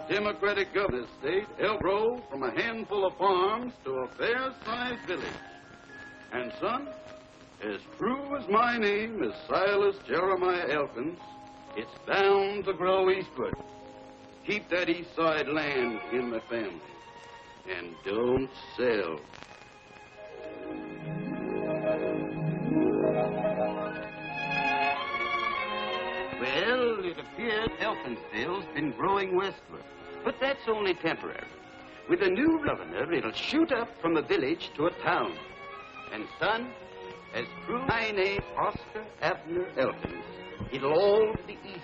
Democratic governor state will grow from a handful of farms to a fair-sized village. And, son, as true as my name is Silas Jeremiah Elkins, it's bound to grow eastward. Keep that east side land in the family. And don't sell. Well, it appears Elkinsville's been growing westward. But that's only temporary. With a new governor, it'll shoot up from a village to a town. And, son, as true my name, Oscar Abner Elkins, it'll all be east.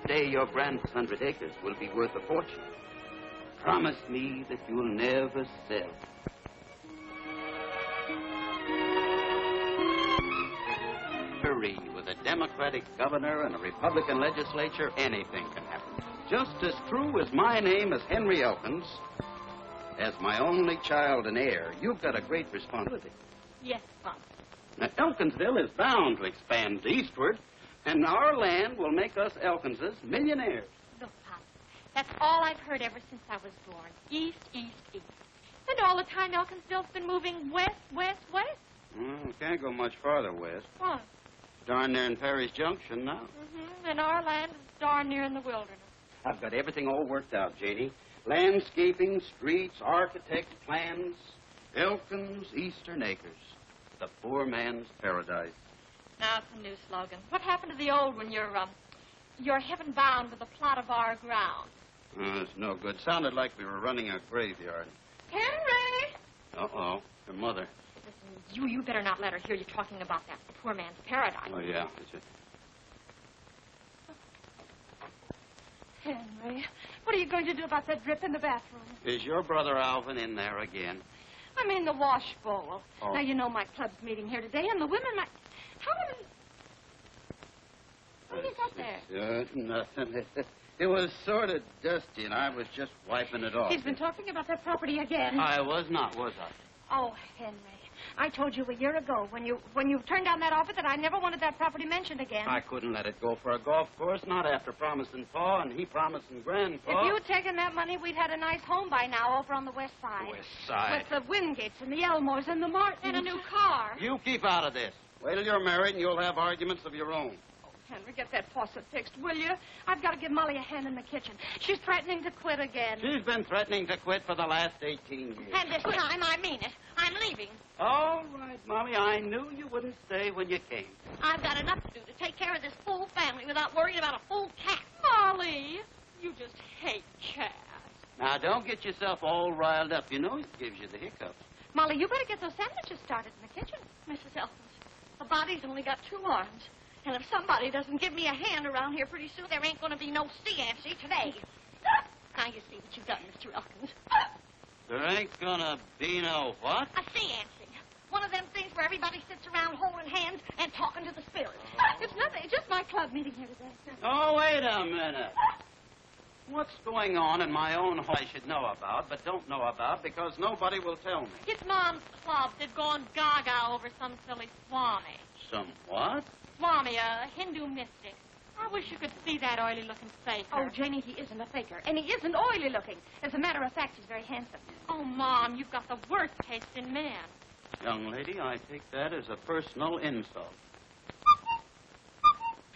Someday your grand's 100 acres will be worth a fortune. Promise me that you'll never sell. With a Democratic governor and a Republican legislature, anything can happen. Just as true as my name is Henry Elkins, as my only child and heir, you've got a great responsibility. Yes, Pop. Now, Elkinsville is bound to expand eastward, and our land will make us Elkinses millionaires. Look, Pop, that's all I've heard ever since I was born. East, east, east. And all the time Elkinsville's been moving west, west, west. We can't go much farther west. What? Darn near in Perry's Junction now. And our land is darn near in the wilderness. I've got everything all worked out, Janie. Landscaping, streets, architect plans. Elkins Eastern Acres. The poor man's paradise. Now it's a new slogan. What happened to the old one? You're heaven bound with a plot of our ground. It's no good. Sounded like we were running a graveyard. Henry! Uh-oh. Your mother. Listen, you better not let her hear you talking about that poor man's paradise. Oh, yeah. It's it. Henry, what are you going to do about that drip in the bathroom? Is your brother Alvin in there again? I mean the wash bowl. Oh. Now, you know my club's meeting here today, and the women might... What do you got there? Nothing. It was sort of dusty, and I was just wiping it off. He's been talking about that property again. I was not, was I? Oh, Henry, I told you a year ago when you turned down that offer that I never wanted that property mentioned again. I couldn't let it go for a golf course, not after promising Pa and he promising Grandpa. If you had taken that money, we'd had a nice home by now over on the west side. West side? With the Wingates and the Elmores and the Martins. And a new car. You keep out of this. Wait till you're married and you'll have arguments of your own. Henry, get that faucet fixed, will you? I've got to give Molly a hand in the kitchen. She's threatening to quit again. She's been threatening to quit for the last 18 years. And this time, I mean it. I'm leaving. All right, Molly. I knew you wouldn't stay when you came. I've got enough to do to take care of this full family without worrying about a full cat. Molly, you just hate cats. Now, don't get yourself all riled up. You know it gives you the hiccups. Molly, you better get those sandwiches started in the kitchen. Mrs. Elkins, a body's only got 2 arms. And if somebody doesn't give me a hand around here pretty soon, there ain't going to be no sea-antsy today. Now you see what you've done, Mr. Elkins. There ain't gonna be no what? A sea-antsy. One of them things where everybody sits around holding hands and talking to the spirits. It's nothing. It's just my club meeting here today. Oh, wait a minute. What's going on in my own home I should know about, but don't know about because nobody will tell me? It's Mom's club. They've gone gaga over some silly Swami. Some what? Swami, a Hindu mystic. I wish you could see that oily-looking faker. Oh, Jenny, he isn't a faker, and he isn't oily-looking. As a matter of fact, he's very handsome. Oh, Mom, you've got the worst taste in men. Young lady, I take that as a personal insult.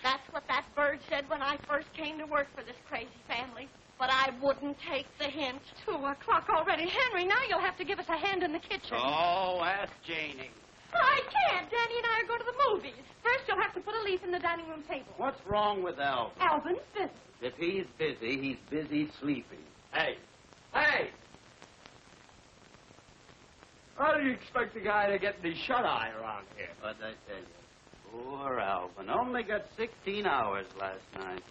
That's what that bird said when I first came to work for this crazy family. But I wouldn't take the hint. 2 o'clock already. Henry, now you'll have to give us a hand in the kitchen. Oh, ask Janie. I can't. Danny and I are going to the movies. First, you'll have to put a leaf in the dining room table. What's wrong with Alvin? Alvin's busy. If he's busy, he's busy sleeping. Hey! Hey! How do you expect a guy to get any shut-eye around here? What'd I tell you? Poor Alvin. Only got 16 hours last night.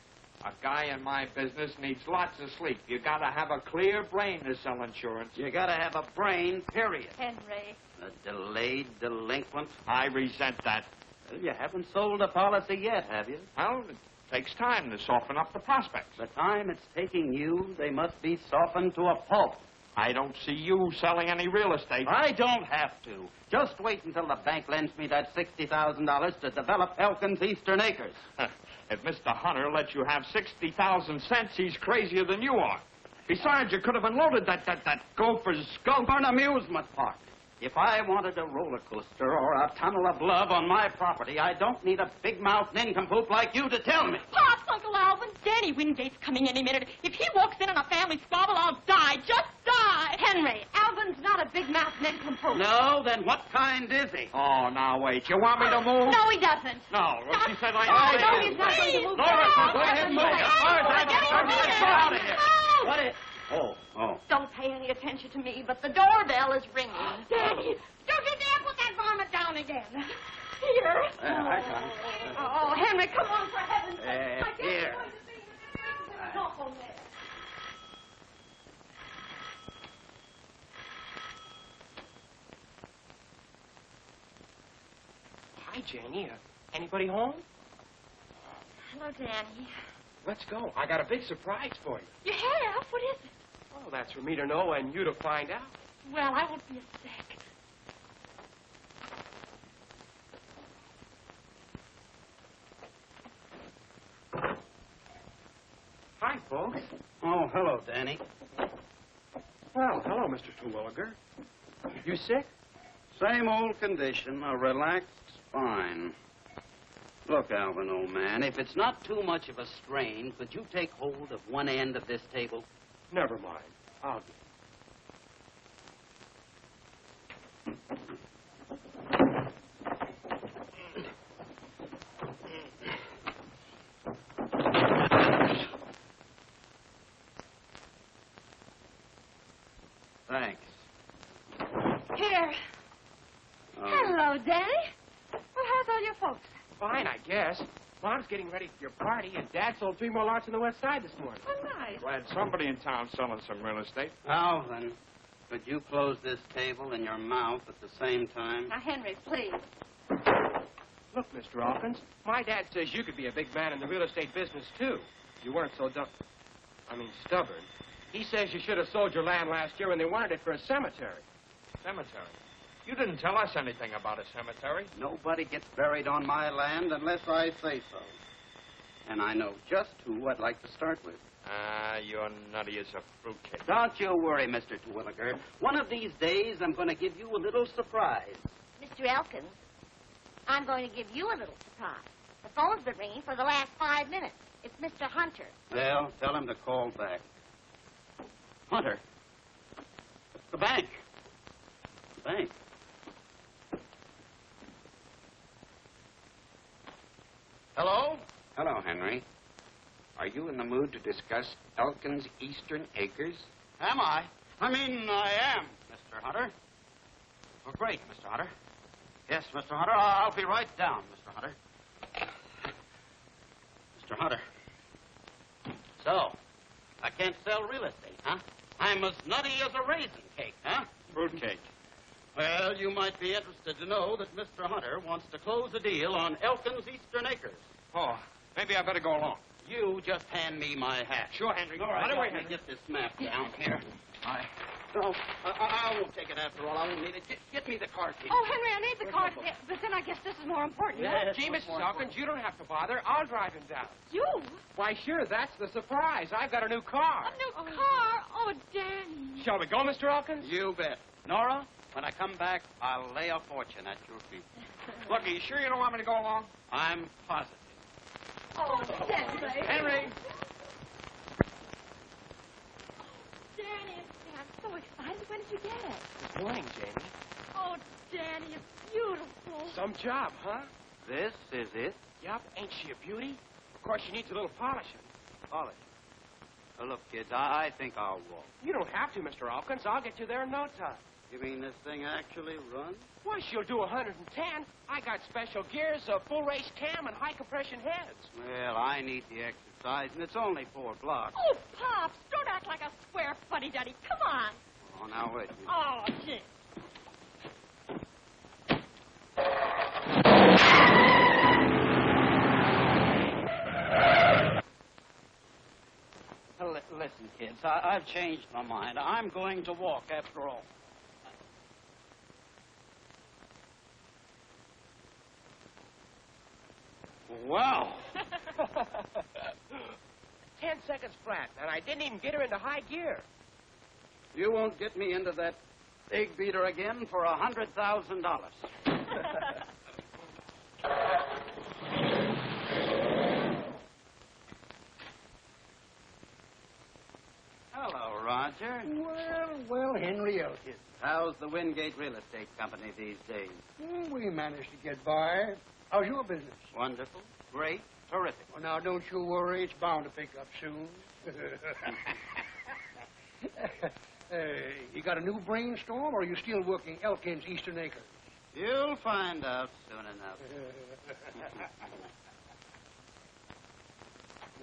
A guy in my business needs lots of sleep. You gotta have a clear brain to sell insurance. You gotta have a brain, period. Henry. A delayed delinquent. I resent that. Well, you haven't sold a policy yet, have you? Well, it takes time to soften up the prospects. The time it's taking you, they must be softened to a pulp. I don't see you selling any real estate. I don't have to. Just wait until the bank lends me that $60,000 to develop Elkin's Eastern Acres. If Mr. Hunter lets you have 60,000 cents, he's crazier than you are. Besides, you could have unloaded that gopher's skunk. For an amusement park. If I wanted a roller coaster or a tunnel of love on my property, I don't need a big-mouthed nincompoop like you to tell me. Pops, Uncle Alvin. Danny Wingate's coming any minute. If he walks in on a family squabble, I'll die. Just die. Henry, Alvin's not a big-mouthed nincompoop. No, then what kind is he? Oh, now wait. You want me to move? No, he doesn't. No. Well, she said No, he's not going to move. Laura, go ahead and move. Get out of here. What is... Oh. Don't pay any attention to me, but the doorbell is ringing. Daddy, don't you dare put that varmint down again. Here. I got it. Oh, Henry, come on, for heaven's sake. I guess here. you're going to be awful there. Hi, Jenny. Anybody home? Hello, Danny. Let's go. I got a big surprise for you. You have? What is it? Oh, that's for me to know and you to find out. Well, I won't be a sec. Hi, folks. Oh, hello, Danny. Well, hello, Mr. Terwilliger. You sick? Same old condition, a relaxed spine. Look, Alvin, old man, if it's not too much of a strain, could you take hold of one end of this table? Never mind. I'll get Thanks. Here. Hello, Danny. Well, how's all your folks? Fine, I guess. Mom's getting ready for your party, and Dad sold 3 more lots on the west side this morning. Oh, nice. Glad somebody in town selling some real estate. Alvin, could you close this table and your mouth at the same time? Now, Henry, please. Look, Mr. Hawkins, my dad says you could be a big man in the real estate business, too. You weren't so stubborn. He says you should have sold your land last year when they wanted it for a cemetery. Cemetery? You didn't tell us anything about a cemetery. Nobody gets buried on my land unless I say so. And I know just who I'd like to start with. You're nutty as a fruitcake. Don't you worry, Mr. Terwilliger. One of these days, I'm going to give you a little surprise. Mr. Elkins, I'm going to give you a little surprise. The phone's been ringing for the last 5 minutes. It's Mr. Hunter. Well, tell him to call back. Hunter. The bank. The bank. Hello? Hello, Henry. Are you in the mood to discuss Elkin's Eastern Acres? Am I? I am, Mr. Hunter. Oh, great, Mr. Hunter. Yes, Mr. Hunter, I'll be right down, Mr. Hunter. Mr. Hunter. So, I can't sell real estate, huh? I'm as nutty as a raisin cake, huh? Fruitcake. Well, you might be interested to know that Mr. Hunter wants to close a deal on Elkin's Eastern Acres. Oh, maybe I better go along. You just hand me my hat. Sure, Henry. All right, Right away, let me Henry. get this map down here. No, I won't take it after all. I won't need it. Get me the car key. Oh, Henry, I need the card, but then I guess this is more important. Yes, Gee, much Mrs. more Hawkins, you don't have to bother. I'll drive him down. You? Why, sure, that's the surprise. I've got a new car. A new car? Oh, Danny. Shall we go, Mr. Hawkins? You bet. Nora, when I come back, I'll lay a fortune at your feet. Look, are you sure you don't want me to go along? I'm positive. Oh, Danny. Henry. Danny, I'm so excited. When did you get it? This morning, Jamie. Oh, Danny, it's beautiful. Some job, huh? This is it? Yup. Ain't she a beauty? Of course, she needs a little polishing. Polish. Look, kids, I think I'll walk. You don't have to, Mr. Hawkins. I'll get you there in no time. You mean this thing actually runs? Why, she'll do 110. I got special gears, a full race cam, and high compression heads. Well, I need the exercise, and it's only 4 blocks. Oh, Pops, don't act like a square fuddy-duddy. Come on. Oh, now wait. Oh, gee. Listen, kids, I've changed my mind. I'm going to walk after all. Wow. 10 seconds flat, and I didn't even get her into high gear. You won't get me into that egg beater again for $100,000. Hello, Roger. Well, Henry Elkins. How's the Wingate Real Estate Company these days? We managed to get by. How's your business? Wonderful, great, terrific. Well, now, don't you worry. It's bound to pick up soon. You got a new brainstorm, or are you still working Elkins Eastern Acres? You'll find out soon enough.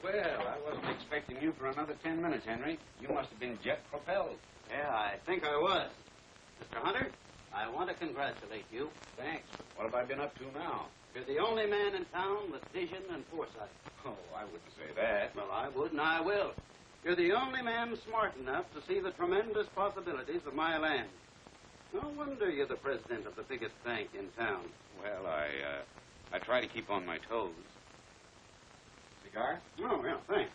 Well, I wasn't expecting you for another 10 minutes, Henry. You must have been jet propelled. Yeah, I think I was. Mr. Hunter, I want to congratulate you. Thanks. What have I been up to now? You're the only man in town with vision and foresight. Oh, I wouldn't say that. Well, I would, and I will. You're the only man smart enough to see the tremendous possibilities of my land. No wonder you're the president of the biggest bank in town. Well, I try to keep on my toes. Cigar? Oh, yeah, thanks.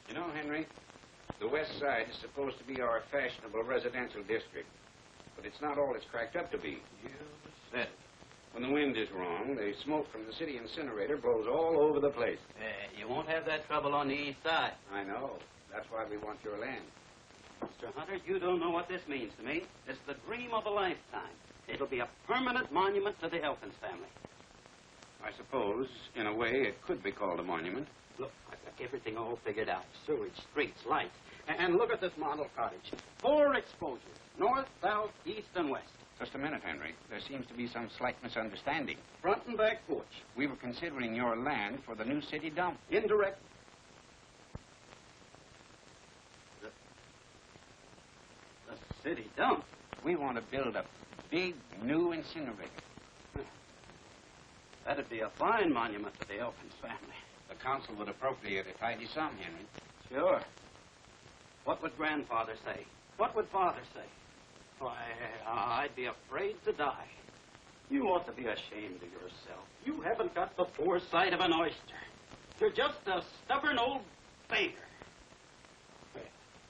You know, Henry, the West Side is supposed to be our fashionable residential district. But it's not all it's cracked up to be. You said it. When the wind is wrong, the smoke from the city incinerator blows all over the place. You won't have that trouble on the east side. I know. That's why we want your land. Mr. Hunter, you don't know what this means to me. It's the dream of a lifetime. It'll be a permanent monument to the Elkins family. I suppose, in a way, it could be called a monument. Look, I've got everything all figured out. Sewage, streets, lights. And look at this model cottage. 4 exposures. North, south, east, and west. Just a minute, Henry. There seems to be some slight misunderstanding. Front and back porch. We were considering your land for the new city dump. Indirect. The city dump? We want to build a big new incinerator. That'd be a fine monument to the Elkins family. The council would appropriate a tidy sum, Henry. Sure. What would Grandfather say? What would Father say? Why, I'd be afraid to die. You ought to be ashamed of yourself. You haven't got the foresight of an oyster. You're just a stubborn old beggar.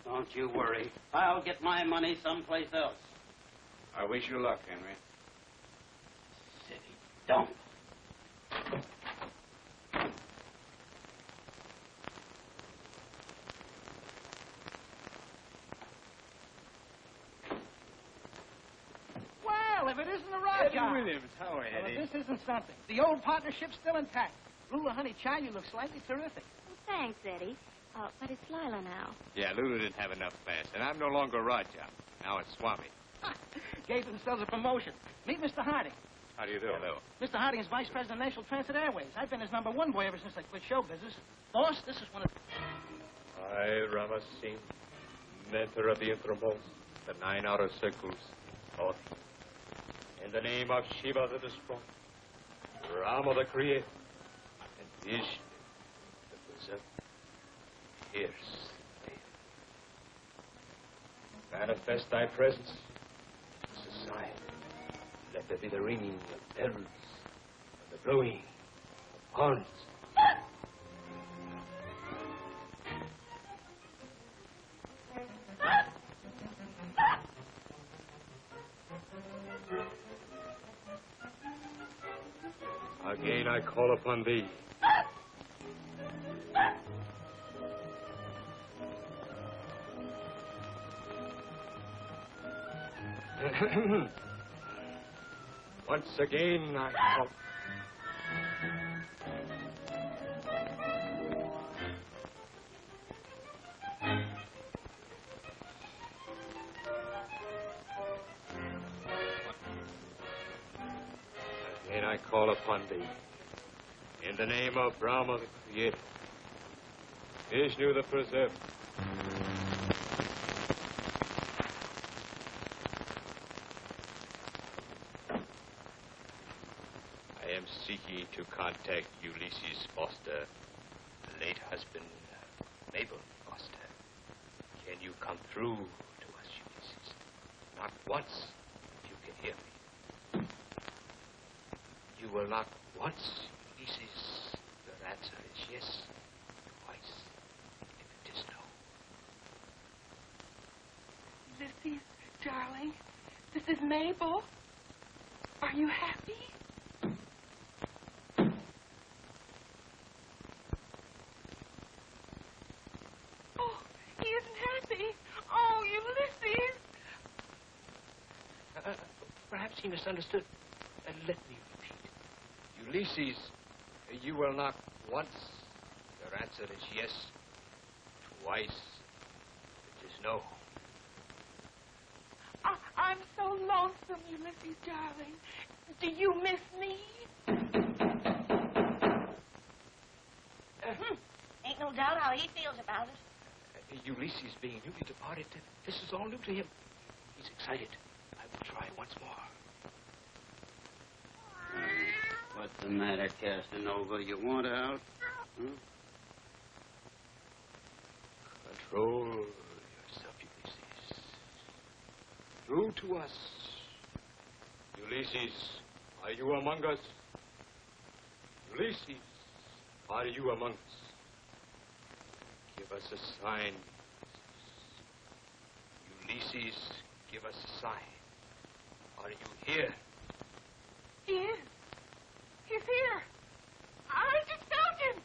Don't you worry. I'll get my money someplace else. I wish you luck, Henry. City dump. Well, if it isn't the right Eddie Williams, how are you, Well, Eddie? if this isn't something. The old partnership's still intact. Lula Honey Child, you look slightly terrific. Well, thanks, Eddie. But it's Lila now. Yeah, Lulu didn't have enough fast, and I'm no longer Raja. Now it's Swami. Gave themselves a promotion. Meet Mr. Harding. How do you do? Hello. Mr. Harding is Vice President of National Transit Airways. I've been his #1 boy ever since I quit show business. Boss, this is one of... I, Rama Singh, mentor of the innermost, the 9 outer circles, Lord. In the name of Shiva the Destroyer, Rama the Creator, and Vishnu the Preserver, here's manifest thy presence in society. Let there be the ringing of bells and the blowing of horns. Again I call upon thee. Once again I call. I call upon thee. In the name of Brahma, the Creator, Vishnu, the Preserver, I am seeking to contact Ulysses Foster, late husband, Mabel Foster. Can you come through to us, Ulysses? Not once, if you can hear me. You will not once, Ulysses. Your answer is yes. Twice, if it is no. Ulysses, darling, this is Mabel. Are you happy? Perhaps he misunderstood. Let me repeat. Ulysses, you will not once. Your answer is yes. Twice, it is no. I'm so lonesome, Ulysses, darling. Do you miss me? Ain't no doubt how he feels about it. Ulysses being newly departed, this is all new to him. He's excited. I will try once more. What's the matter, Casanova? You want out? Huh? Control yourself, Ulysses. True to us. Ulysses, are you among us? Ulysses, are you among us? Give us a sign. Ulysses, give us a sign. Are you here? He is. He's here. I just felt him.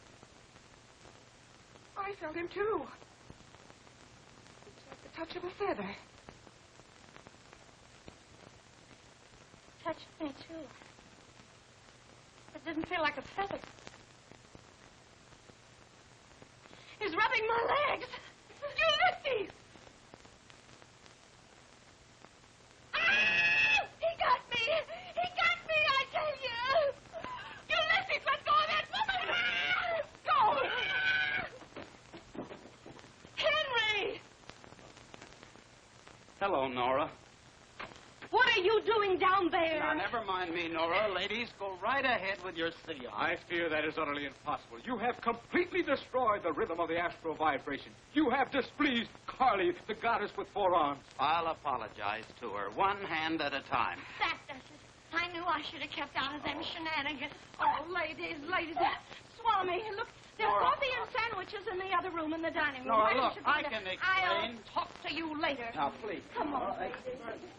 I felt him, too. It's like the touch of a feather. Touched me, too. It didn't feel like a feather. He's rubbing my legs. Ulysses! Ah! He got me! He got me, I tell you! Ulysses, let go of that woman! Go! Henry! Hello, Nora. What are you doing down there? Now, never mind me, Nora. Ladies, go right ahead with your seance. I fear that is utterly impossible. You have completely destroyed the rhythm of the astral vibration. You have displeased Carly, the goddess with 4 arms. I'll apologize to her, one hand at a time. That does it. I knew I should have kept out of them shenanigans. Oh, ladies. Swami, look, there's Nora. coffee and sandwiches in the other room in the dining room. Nora, Why don't look, you go I there? can explain. I'll talk to you later. Now, please. Come on, Nora, ladies.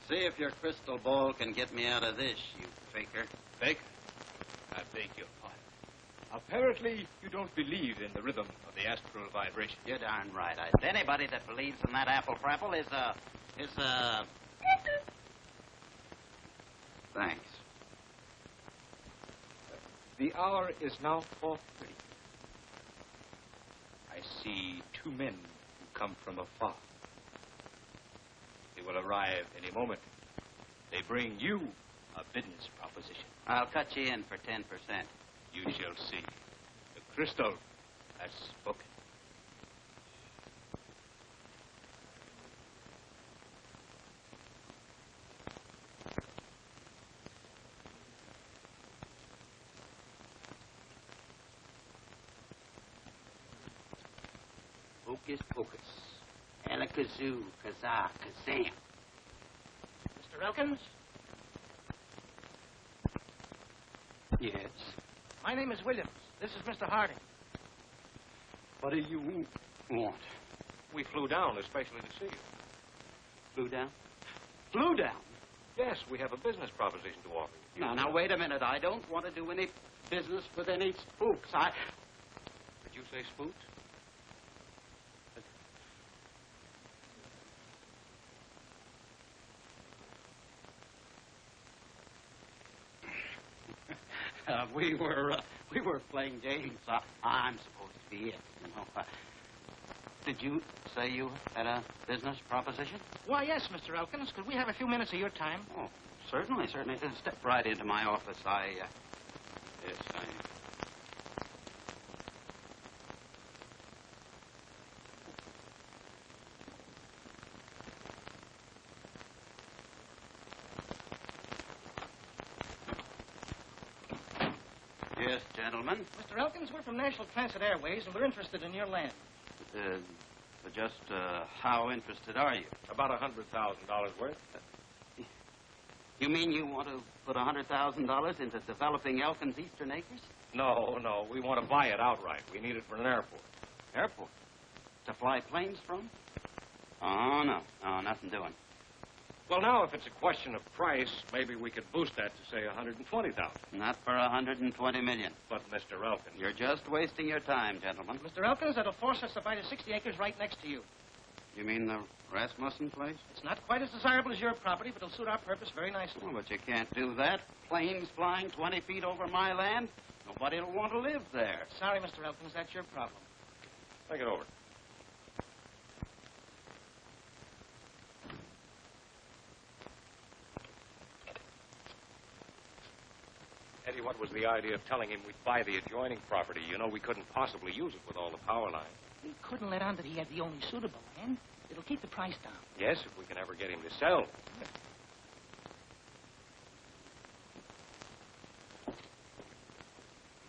See if your crystal ball can get me out of this, you faker. Fake? I beg your pardon. Apparently, you don't believe in the rhythm of the astral vibration. You're darn right. Anybody that believes in that apple frapple is a... Thanks. The hour is now 4:30. I see 2 men who come from afar. They will arrive any moment. They bring you a business proposition. I'll cut you in for 10%. You shall see. The crystal has spoken. Hocus pocus. Alakazoo, kazaa, kazam. Mr. Elkins? Yes. My name is Williams. This is Mr. Harding. What do you want? We flew down especially to see you. Flew down? Flew down? Yes, we have a business proposition to offer you. Now, wait a minute. I don't want to do any business with any spooks. Did you say spooks? We were playing games. I'm supposed to be it, you know. Did you say you had a business proposition? Why, yes, Mr. Elkins. Could we have a few minutes of your time? Oh, certainly. Step right into my office. Yes, Yes, gentlemen. Mr. Elkins, we're from National Transit Airways, and we're interested in your land. How interested are you? About $100,000 worth. You mean you want to put $100,000 into developing Elkins Eastern Acres? No. We want to buy it outright. We need it for an airport. Airport? To fly planes from? Oh, no. No, nothing doing. Well, now, if it's a question of price, maybe we could boost that to, say, $120,000. Not for $120 million. But, Mr. Elkins... You're just wasting your time, gentlemen. Mr. Elkins, that'll force us to buy the 60 acres right next to you. You mean the Rasmussen place? It's not quite as desirable as your property, but it'll suit our purpose very nicely. Oh, but you can't do that. Planes flying 20 feet over my land. Nobody will want to live there. Sorry, Mr. Elkins, that's your problem. Take it over. Eddie, what was the idea of telling him we'd buy the adjoining property? You know, we couldn't possibly use it with all the power lines. We couldn't let on that he had the only suitable land. It'll keep the price down. Yes, if we can ever get him to sell.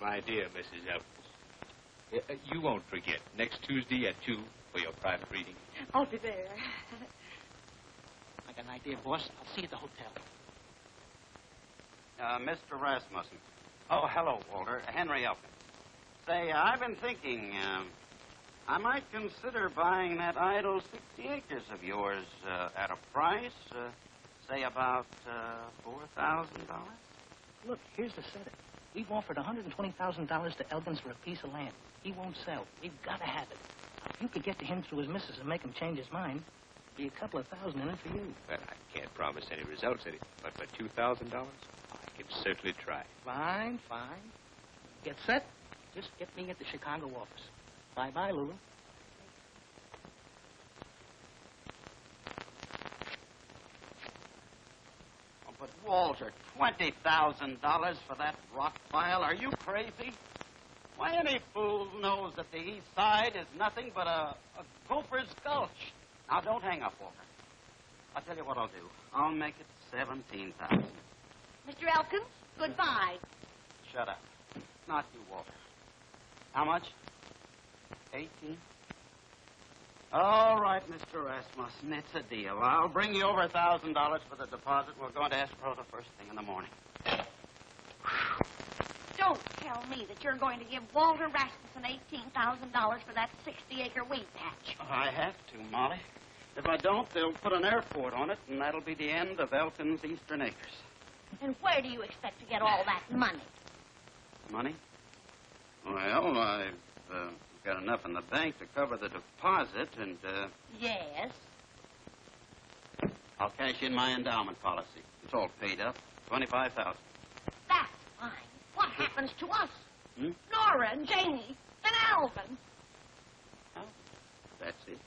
My dear Mrs. Elkins, you won't forget. Next Tuesday at 2 for your private reading. I'll be there. I got an idea, boss. I'll see you at the hotel. Mr. Rasmussen. Oh, hello, Walter. Henry Elkins. Say, I've been thinking, I might consider buying that idle 60 acres of yours at a price, say about $4,000. Look, here's the setup. We've offered $120,000 to Elkins for a piece of land. He won't sell. We've got to have it. If you could get to him through his missus and make him change his mind, there'd be a couple of thousand in it for you. Well, I can't promise any results, Eddie. But for $2,000, I can certainly try. Fine. Get set. Just get me at the Chicago office. Bye-bye, Lulu. Oh, but, Walter, $20,000 for that rock pile? Are you crazy? Why, any fool knows that the east side is nothing but a gopher's gulch. Now, don't hang up, Walter. I'll tell you what I'll do. I'll make it $17,000. Mr. Elkins, goodbye. Shut up. Not you, Walter. How much? 18? All right, Mr. Rasmussen, it's a deal. I'll bring you over $1,000 for the deposit. We're going to escrow the first thing in the morning. Don't tell me that you're going to give Walter Rasmussen $18,000 for that 60-acre wheat patch. I have to, Molly. If I don't, they'll put an airport on it, and that'll be the end of Elkins Eastern Acres. And where do you expect to get all that money? Money? Well, I've got enough in the bank to cover the deposit, and, Yes. I'll cash in my endowment policy. It's all paid up. $25,000. That's fine. What happens to us? Hmm? Nora and Janie and Alvin. Oh, that's it.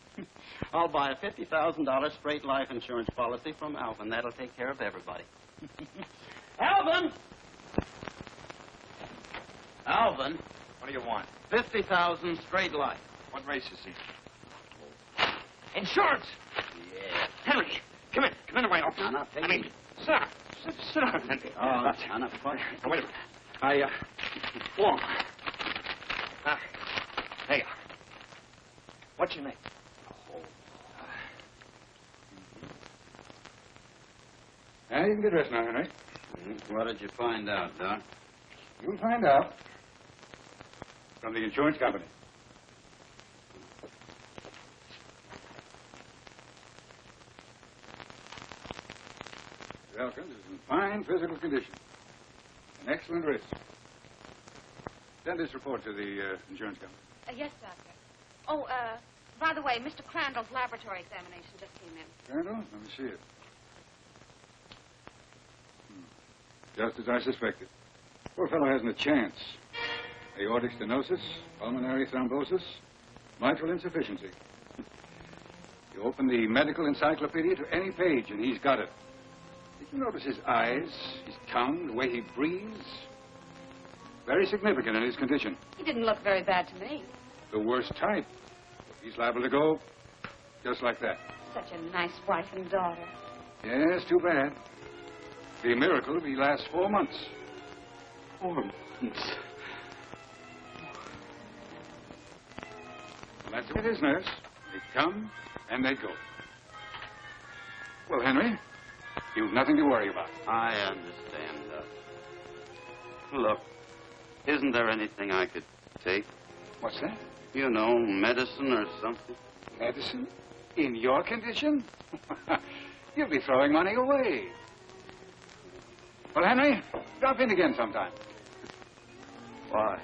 I'll buy a $50,000 straight life insurance policy from Alvin. That'll take care of everybody. Alvin! Alvin, What do you want? 50,000 straight life. What race is he? Insurance! Yeah. Henry, come in. Come in right off. Now, take I mean, it. sit down, Henry. Oh, now, now, what? Now, wait a minute. Wong. Hey. What's your name? Now, you can get dressed now, Henry. What did you find out, Doc? You'll find out. From the insurance company. Mr. Elkins is in fine physical condition. An excellent wrist. Send this report to the insurance company. Yes, Doctor. Oh, by the way, Mr. Crandall's laboratory examination just came in. Crandall, let me see it. Just as I suspected. Poor fellow hasn't a chance. Aortic stenosis, pulmonary thrombosis, mitral insufficiency. You open the medical encyclopedia to any page, and he's got it. Did you notice his eyes, his tongue, the way he breathes? Very significant in his condition. He didn't look very bad to me. The worst type. He's liable to go just like that. Such a nice wife and daughter. Yes, too bad. Be a miracle if he lasts 4 months. 4 months. Well, that's what it is, nurse. They come and they go. Well, Henry, you've nothing to worry about. I understand. Look, isn't there anything I could take? What's that? You know, medicine or something. Medicine? In your condition? You'll be throwing money away. Well, Henry, drop in again sometime. Why?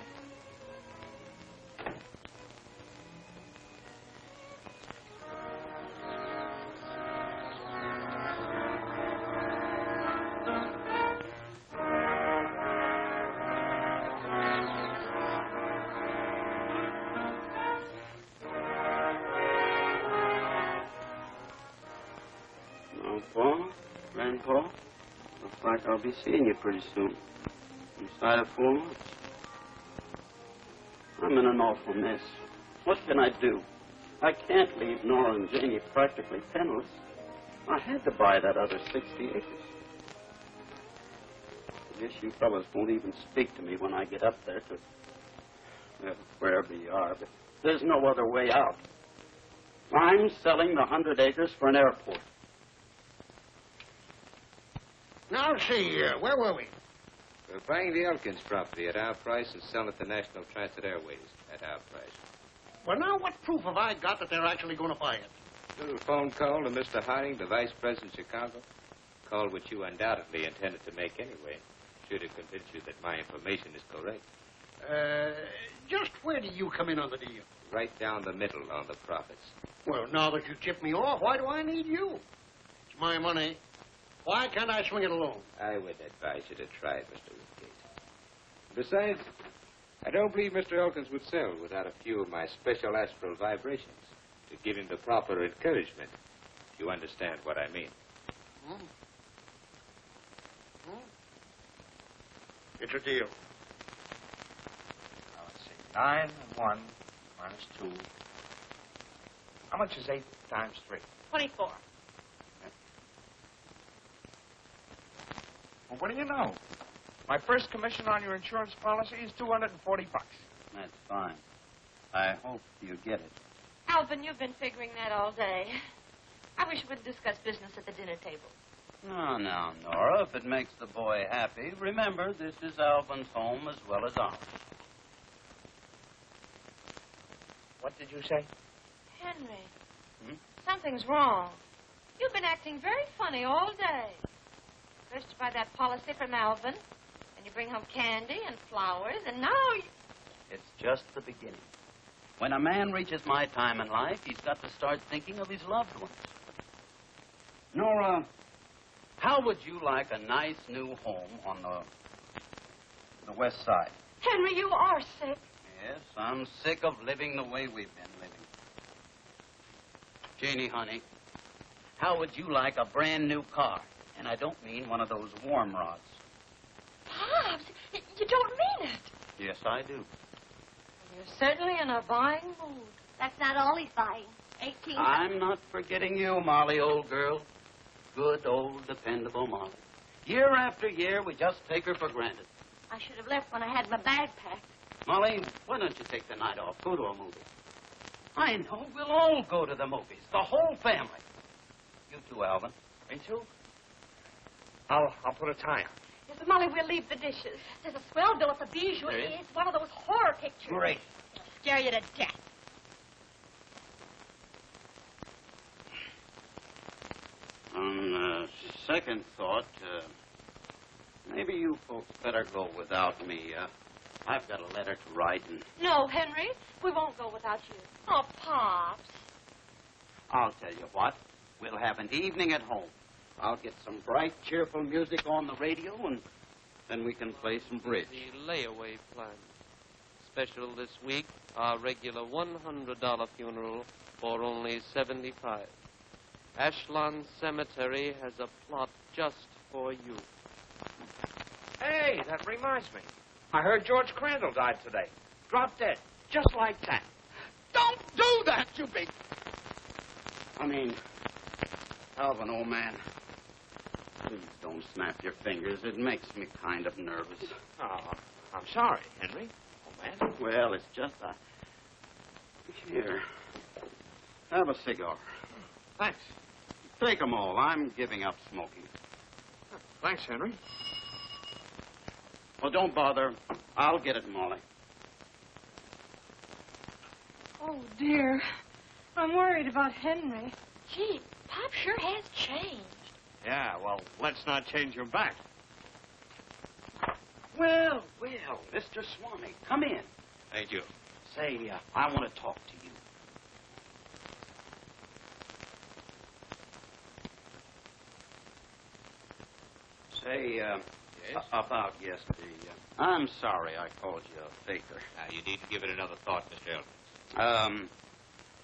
Grandpa, looks like I'll be seeing you pretty soon. Inside of 4 months. I'm in an awful mess. What can I do? I can't leave Nora and Janie practically penniless. I had to buy that other 60 acres. I guess you fellas won't even speak to me when I get up there to, well, wherever you are, but there's no other way out. I'm selling the 100 acres for an airport. Now, see, where were we? We're buying the Elkins property at our price and selling it to National Transit Airways at our price. Well, now, what proof have I got that they're actually going to buy it? Little phone call to Mr. Harding, the Vice President of Chicago. Call which you undoubtedly intended to make anyway. Should it convince you that my information is correct. Just where do you come in on the deal? Right down the middle on the profits. Well, now that you tipped me off, why do I need you? It's my money. Why can't I swing it alone? I would advise you to try it, Mr. Woodgate. Besides, I don't believe Mr. Elkins would sell without a few of my special astral vibrations to give him the proper encouragement. If you understand what I mean. It's a deal. Now, let's see. 9 and 1 minus 2. How much is 8 times 3? 24. Well, what do you know? My first commission on your insurance policy is $240. That's fine. I hope you get it. Alvin, you've been figuring that all day. I wish we'd discuss business at the dinner table. No, now, Nora, if it makes the boy happy, remember, this is Alvin's home as well as ours. What did you say? Henry, something's wrong. You've been acting very funny all day. First you buy that policy from Alvin, and you bring home candy and flowers, and now you... It's just the beginning. When a man reaches my time in life, he's got to start thinking of his loved ones. Nora, how would you like a nice new home on the west side? Henry, you are sick. Yes, I'm sick of living the way we've been living. Janie, honey, how would you like a brand new car? And I don't mean one of those warm rods. Pops, you don't mean it. Yes, I do. You're certainly in a buying mood. That's not all he's buying. 18. I'm not forgetting you, Molly, old girl. Good, old, dependable Molly. Year after year, we just take her for granted. I should have left when I had my bag packed. Molly, why don't you take the night off? Go to a movie. I know. We'll all go to the movies. The whole family. You too, Alvin. Me too? I'll put a tie on. Yes, but Molly, we'll leave the dishes. There's a swell bill at the Bijou. There is? It's one of those horror pictures. Great. It'll scare you to death. On second thought, maybe you folks better go without me. I've got a letter to write, and No, Henry, we won't go without you. Oh, Pops. I'll tell you what. We'll have an evening at home. I'll get some bright, cheerful music on the radio, and then we can play some bridge. The layaway plan. Special this week, our regular $100 funeral for only $75. Ashland Cemetery has a plot just for you. Hey, that reminds me. I heard George Crandall died today. Dropped dead. Just like that. Don't do that, you big... I mean, Alvin, old man, please don't snap your fingers. It makes me kind of nervous. Oh, I'm sorry, Henry. Oh, man. Well, it's just a... Here. Have a cigar. Thanks. Take them all. I'm giving up smoking. Thanks, Henry. Well, don't bother. I'll get it, Molly. Oh, dear. I'm worried about Henry. Gee, Pop sure has changed. Yeah, well, let's not change him back. Well, Mr. Swami, come in. Thank you. Say, I want to talk to you. Say, Yes? about yesterday. I'm sorry I called you a faker. You needn't give it another thought, Mr. Elkins.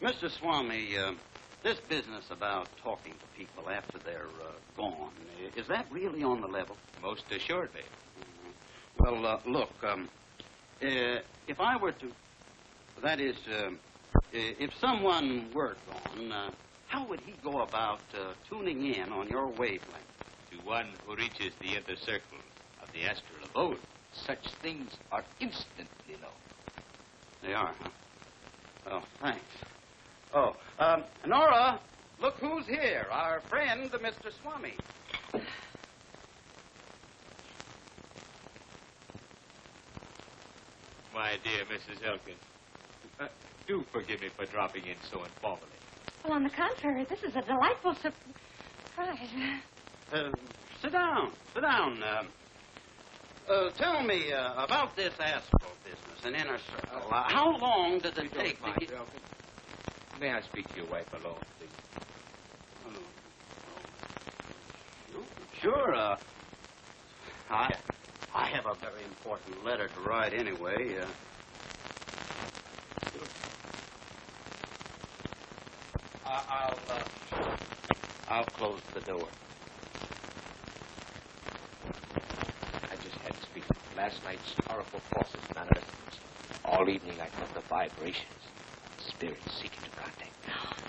Mr. Swami, this business about talking to people after they're gone, is that really on the level? Most assuredly. Well, look, if I were to... That is, if someone were gone, how would he go about tuning in on your wavelength? To one who reaches the inner circles of the astral abode, such things are instantly known. They are, huh? Oh, thanks. Oh, Nora, look who's here. Our friend, Mr. Swami. My dear Mrs. Elkins, do forgive me for dropping in so informally. Well, on the contrary, this is a delightful surprise. Sit down. Sit down. Tell me about this astral business, an inner circle. How long did it take to get... May I speak to your wife alone, please? Sure. I have a very important letter to write anyway. I'll close the door. I just had to speak. Last night's powerful forces manifested themselves. All evening I felt the vibrations. Spirits seeking to contact.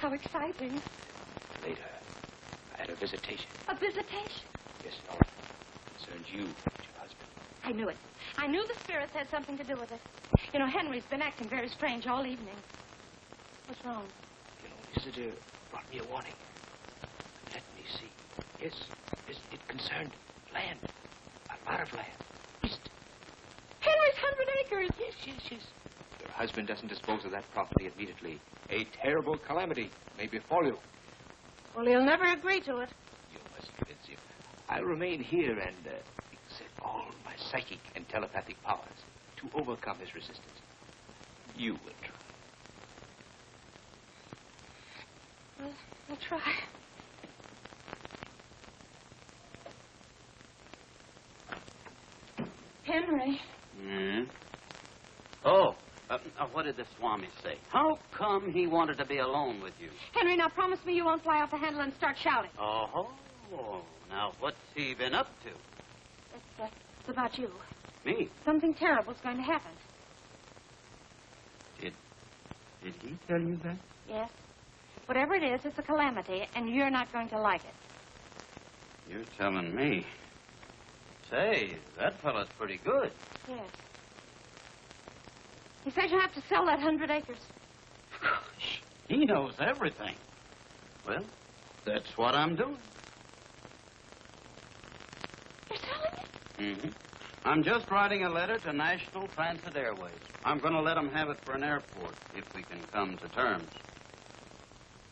How exciting. Later, I had a visitation. A visitation? Yes, Nora. Concerns you and your husband. I knew it. I knew the spirits had something to do with it. You know, Henry's been acting very strange all evening. What's wrong? You know, visitor brought me a warning. Let me see. Yes, it concerned land. A lot of land. East. Henry's 100 acres. Yes. Your husband doesn't dispose of that property immediately. A terrible calamity may befall you. Well, he'll never agree to it. You must convince him. I'll remain here and exert all my psychic and telepathic powers to overcome his resistance. You will try. Well, I'll try. Henry. Hmm? Oh, what did the Swami say? How come he wanted to be alone with you? Henry, now promise me you won't fly off the handle and start shouting. Oh, now what's he been up to? It's about you. Me? Something terrible's going to happen. Did he tell you that? Yes. Whatever it is, it's a calamity, and you're not going to like it. You're telling me. Say, that fella's pretty good. Yes. He says you have to sell that 100 acres. Gosh, he knows everything. Well, that's what I'm doing. You're selling it? Mm-hmm. I'm just writing a letter to National Transit Airways. I'm going to let them have it for an airport if we can come to terms.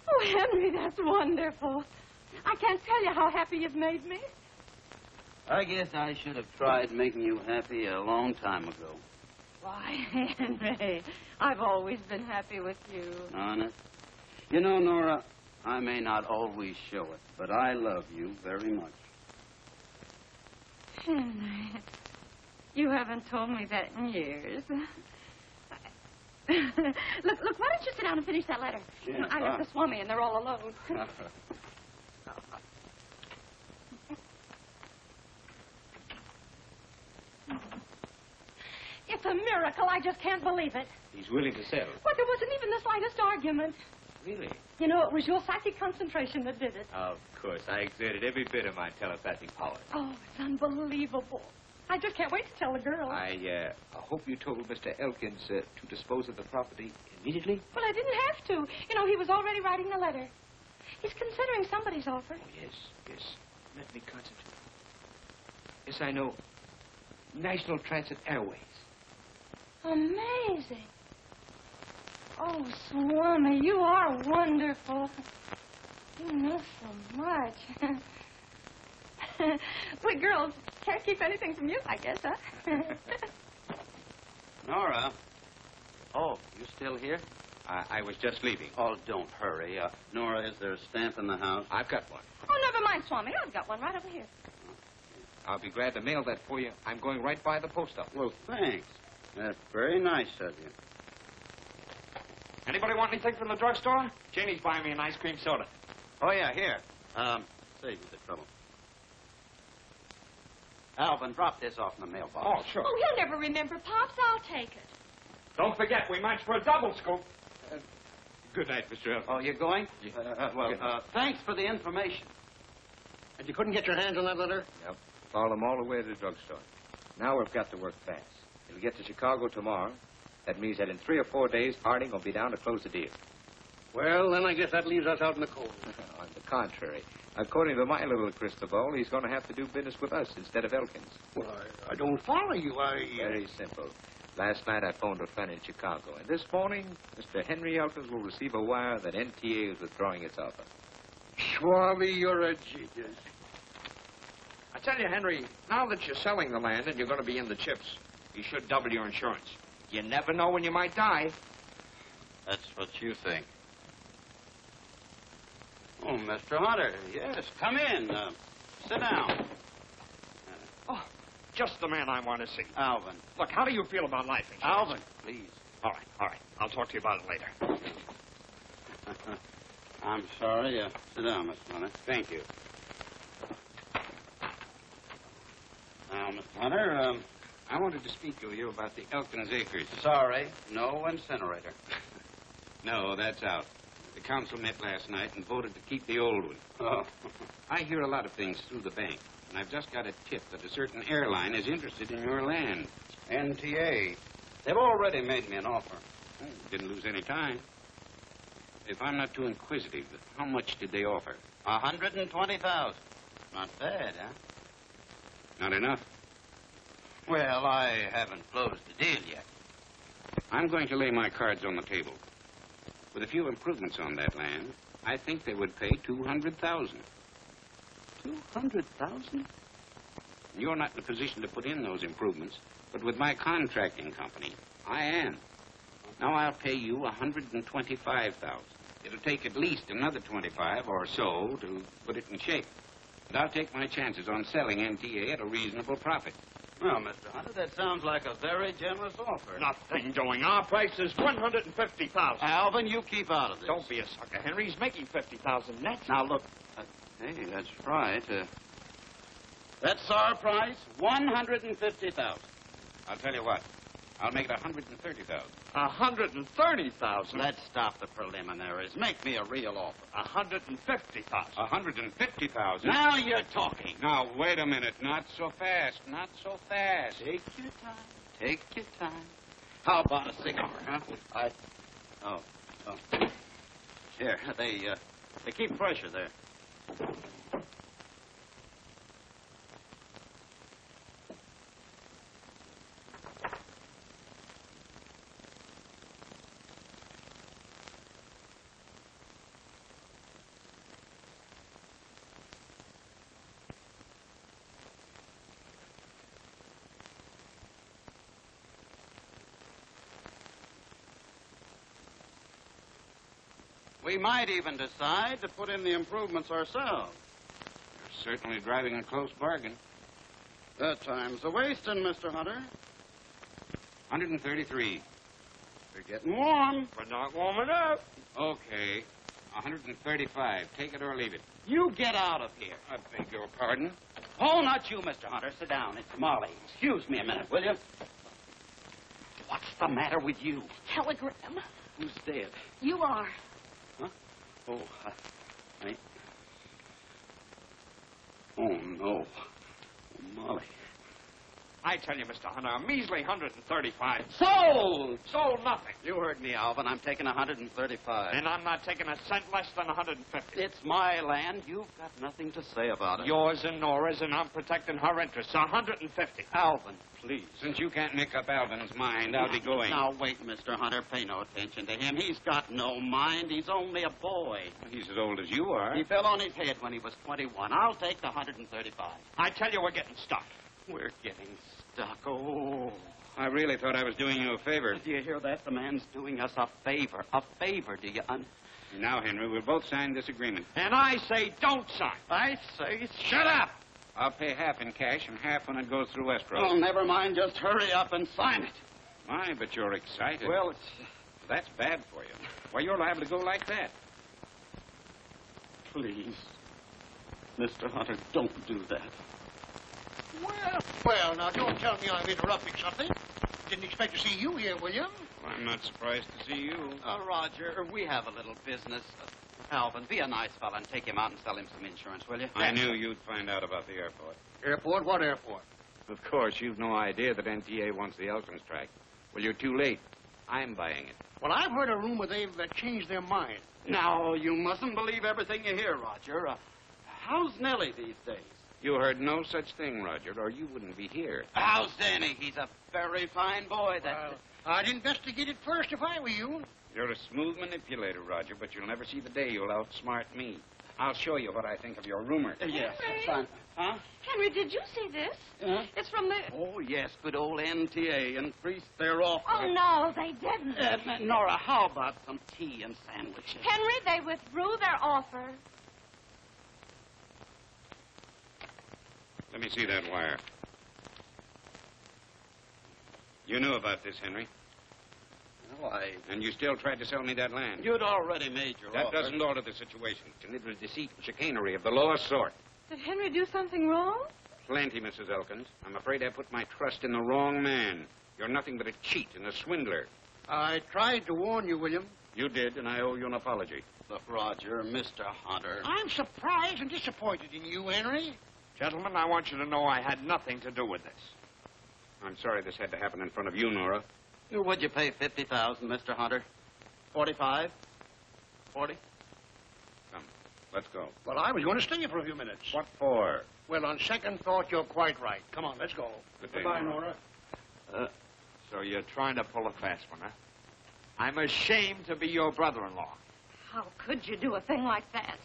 Oh, Henry, that's wonderful. I can't tell you how happy you've made me. I guess I should have tried making you happy a long time ago. Why, Henry, I've always been happy with you. Honest? You know, Nora, I may not always show it, but I love you very much. Henry, you haven't told me that in years. Look, why don't you sit down and finish that letter? Yeah, I left the Swami and they're all alone. a miracle. I just can't believe it. He's willing to sell. But there wasn't even the slightest argument. Really? You know, it was your psychic concentration that did it. Of course. I exerted every bit of my telepathic power. Oh, it's unbelievable. I just can't wait to tell the girl. I hope you told Mr. Elkins to dispose of the property immediately. Well, I didn't have to. You know, he was already writing the letter. He's considering somebody's offer. Oh, yes. Let me concentrate. Yes, I know. National Transit Airways. Amazing. Oh, Swami, you are wonderful. You know so much. We girls can't keep anything from you, I guess, huh? Nora. Oh, you still here? I was just leaving. Oh, don't hurry. Nora, is there a stamp in the house? I've got one. Oh, never mind, Swami. I've got one right over here. I'll be glad to mail that for you. I'm going right by the post office. Well, thanks. That's very nice of you. Anybody want anything from the drugstore? Janie's buying me an ice cream soda. Oh, yeah, here. Save you the trouble. Alvin, drop this off in the mailbox. Oh, sure. Oh, he'll never remember, Pops. I'll take it. Don't forget, we match for a double scoop. Good night, Mr. Elkins. Oh, you're going? Thanks for the information. And you couldn't get your hands on that letter? Yep. Followed them all the way to the drugstore. Now we've got to work fast. It'll get to Chicago tomorrow. That means that in 3 or 4 days, Harding will be down to close the deal. Well, then I guess that leaves us out in the cold. On the contrary, according to my little crystal ball, he's going to have to do business with us instead of Elkins. Well, I don't follow you. Very simple. Last night I phoned a friend in Chicago, and this morning, Mr. Henry Elkins will receive a wire that NTA is withdrawing its offer. Swami, you're a genius. I tell you, Henry, now that you're selling the land and you're going to be in the chips, you should double your insurance. You never know when you might die. That's what you think. Oh, Mr. Hunter, yes, come in. Sit down. Oh, just the man I want to see. Alvin. Look, how do you feel about life insurance? Alvin, please. All right. I'll talk to you about it later. I'm sorry. Sit down, Mr. Hunter. Thank you. Now, Mr. Hunter, I wanted to speak to you about the Elkins Acres. Sorry, no incinerator. No, that's out. The council met last night and voted to keep the old one. Oh. I hear a lot of things through the bank, and I've just got a tip that a certain airline is interested in your land. NTA. They've already made me an offer. Didn't lose any time. If I'm not too inquisitive, how much did they offer? $120,000. Not bad, huh? Not enough. Well, I haven't closed the deal yet. I'm going to lay my cards on the table. With a few improvements on that land, I think they would pay $200,000. $200,000? You're not in a position to put in those improvements, but with my contracting company, I am. Now I'll pay you $125,000. It'll take at least another 25 or so to put it in shape. And I'll take my chances on selling NTA at a reasonable profit. Well, Mr. Hunter, that sounds like a very generous offer. Nothing doing. Our price is $150,000. Alvin, you keep out of this. Don't be a sucker, Henry. He's making $50,000 net. Now, look. Hey, that's right. That's our price, $150,000. I'll tell you what. I'll make it $130,000. $130,000? Let's stop the preliminaries. Make me a real offer. $150,000. $150,000? Now you're talking. Now, wait a minute. Not so fast. Not so fast. Take your time. Take your time. How about a cigar, huh? Oh. Here, they keep pressure there. We might even decide to put in the improvements ourselves. You're certainly driving a close bargain. That time's a wasting, Mr. Hunter. 133. We're getting warm. We're not warm enough. Okay. 135. Take it or leave it. You get out of here. I beg your pardon. Oh, not you, Mr. Hunter. Sit down. It's Molly. Excuse me a minute, will you? What's the matter with you? Telegram. Who's dead? You are. Huh? Oh, Oh, no. Oh, Molly. I tell you, Mr. Hunter, a measly 135. Sold! Sold nothing. You heard me, Alvin. I'm taking 135. And I'm not taking a cent less than 150. It's my land. You've got nothing to say about it. Yours and Nora's, and I'm protecting her interests. 150. Alvin, please. Since you can't make up Alvin's mind, I'll be going. Now, wait, Mr. Hunter. Pay no attention to him. He's got no mind. He's only a boy. He's as old as you are. He fell on his head when he was 21. I'll take the 135. I tell you, we're getting stuck. We're getting stuck. Oh. I really thought I was doing you a favor. Do you hear that? The man's doing us a favor. A favor, do you Now, Henry, we'll both sign this agreement. And I say don't sign. I say... Shut up! I'll pay half in cash and half when it goes through escrow. Oh, never mind. Just hurry up and sign it. My, but you're excited. Well, it's... That's bad for you. Why, you're liable to go like that. Please. Mr. Hunter, don't do that. Well, now, don't tell me I'm interrupting something. Didn't expect to see you here, William. Well, I'm not surprised to see you. Roger, we have a little business. Alvin, be a nice fella and take him out and sell him some insurance, will you? I knew you'd find out about the airport. Airport? What airport? Of course, you've no idea that NTA wants the Elkins track. Well, you're too late. I'm buying it. Well, I've heard a rumor they've changed their mind. Now, you mustn't believe everything you hear, Roger. How's Nellie these days? You heard no such thing, Roger, or you wouldn't be here. How's Danny? He's a very fine boy. I'd investigate it first if I were you. You're a smooth manipulator, Roger, but you'll never see the day you'll outsmart me. I'll show you what I think of your rumor. Yes, Henry? fine. Huh? Henry, did you see this? It's from the... Oh, yes, good old NTA increased their offer. Oh, no, they didn't. Nora, how about some tea and sandwiches? Henry, they withdrew their offer. Let me see that wire. You knew about this, Henry. Well, And you still tried to sell me that land. You'd already made your That offer. doesn't alter the situation. It was deceit and chicanery of the lowest sort. Did Henry do something wrong? Plenty, Mrs. Elkins. I'm afraid I put my trust in the wrong man. You're nothing but a cheat and a swindler. I tried to warn you, William. You did, and I owe you an apology. Look, Roger, Mr. Hunter. I'm surprised and disappointed in you, Henry. Gentlemen, I want you to know I had nothing to do with this. I'm sorry this had to happen in front of you, Nora. Would you pay $50,000, Mr. Hunter? 45? 40? Come, let's go. Well, I was going to stay for a few minutes. What for? Well, on second thought, you're quite right. Come on, let's go. Good day, Goodbye, Nora. Nora. So you're trying to pull a fast one, huh? I'm ashamed to be your brother-in-law. How could you do a thing like that?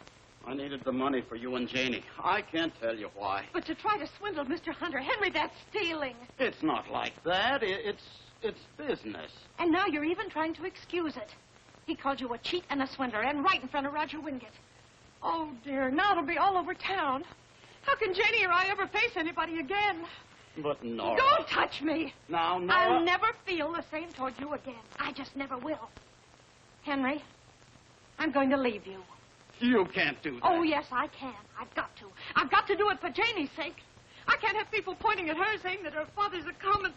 I needed the money for you and Janie. I can't tell you why. But to try to swindle Mr. Hunter, Henry, that's stealing. It's not like that. It's business. And now you're even trying to excuse it. He called you a cheat and a swindler, and right in front of Roger Wingate. Oh, dear, now it'll be all over town. How can Janie or I ever face anybody again? But Nora... Don't touch me. Now, Nora... I'll never feel the same toward you again. I just never will. Henry, I'm going to leave you. You can't do that. Oh, yes, I can. I've got to. I've got to do it for Janie's sake. I can't have people pointing at her saying that her father's a common...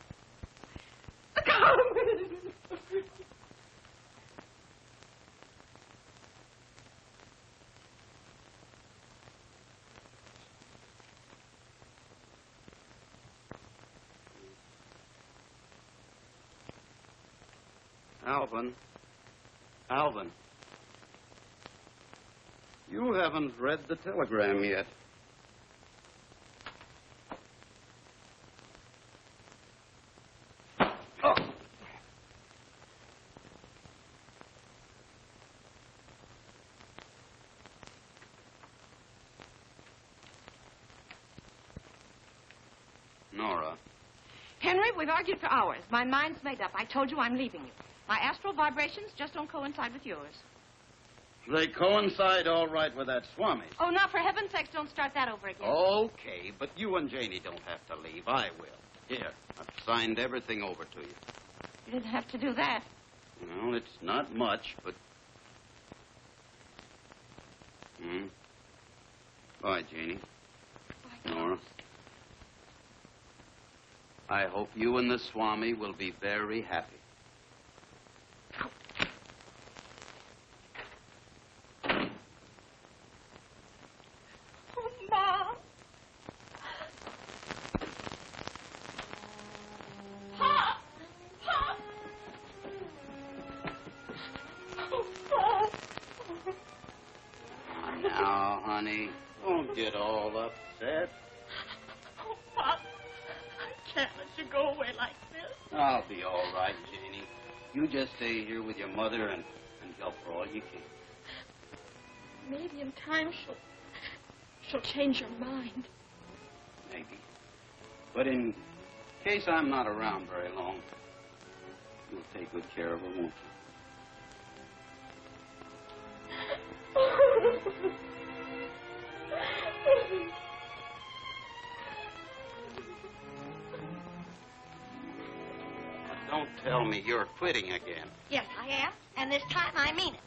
Alvin. You haven't read the telegram yet. Oh. Nora. Henry, we've argued for hours. My mind's made up. I told you I'm leaving you. My astral vibrations just don't coincide with yours. They coincide all right with that Swami. Oh, now, for heaven's sakes, don't start that over again. Okay, but you and Janie don't have to leave. I will. Here, I've signed everything over to you. You didn't have to do that. Well, it's not much, but... Bye, Janie. Bye, Nora. I hope you and the Swami will be very happy. Oh, Mom. Pop! Pop! Oh, Pop! Now, honey, don't get all upset. Oh, Pop. I can't let you go away like this. I'll be all right, Janie. You just stay here with your mother and help her all you can. Maybe in time she'll change her mind. Maybe. But in case I'm not around very long, you'll take good care of her, won't you? Don't tell me you're quitting again. Yes, I am. And this time I mean it.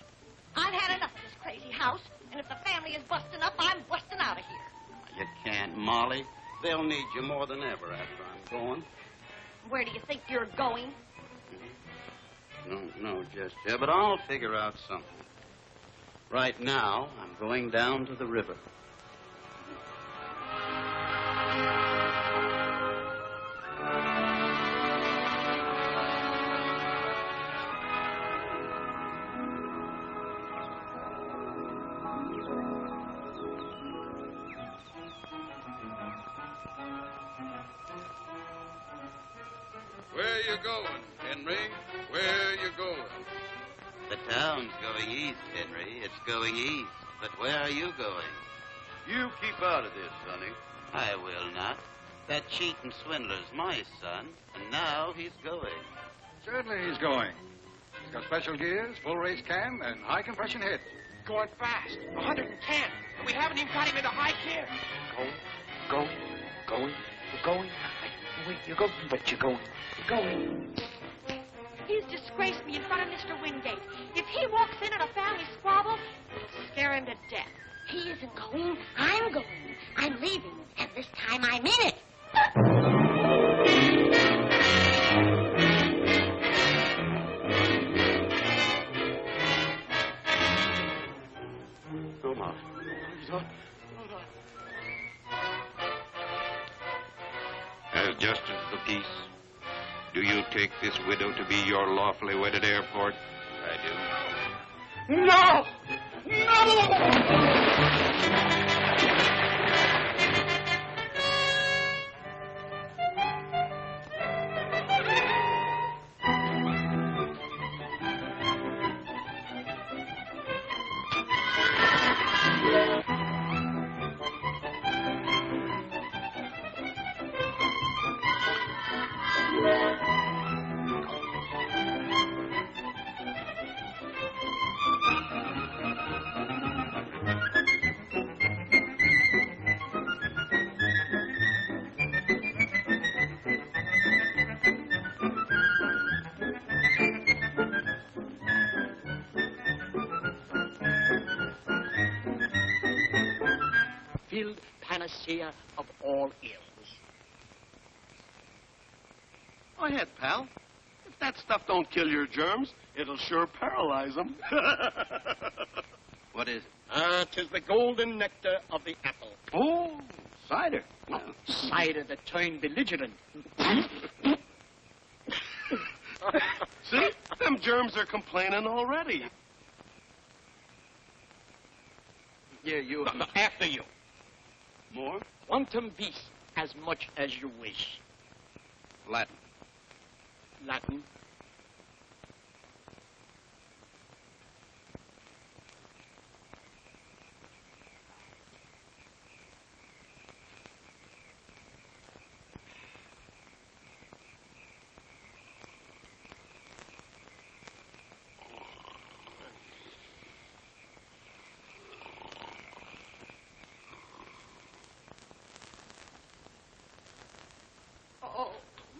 I've had enough of this crazy house. And if the family is busting up, I'm busting out of here. You can't, Molly. They'll need you more than ever after I'm gone. Where do you think you're going? Don't know just yet, but I'll figure out something. Right now, I'm going down to the river. Where you going, Henry? Where you going? The town's going east, Henry. It's going east. But where are you going? You keep out of this, sonny. I will not. That cheat and swindler's my son, and now he's going. Certainly he's going. He's got special gears, full race cam, and high compression head. Going fast. 110. And we haven't even got him into high gear. Going. You're going. Wait, you're going. But you're going. You're going. He's disgraced me in front of Mr. Wingate. If he walks in a family squabble, it'll scare him to death. He isn't going. I'm going. I'm leaving. And this time I mean it. Come on. As justice of the peace, do you take this widow to be your lawfully wedded heir, Port? I do. No! No! Panacea of all ills. Go ahead, pal. If that stuff don't kill your germs, it'll sure paralyze them. What is it? 'Tis the golden nectar of the apple. Oh, cider. Cider that turned belligerent. See? Them germs are complaining already. Here, you. After you. More? Quantum vis, as much as you wish. Latin. Latin.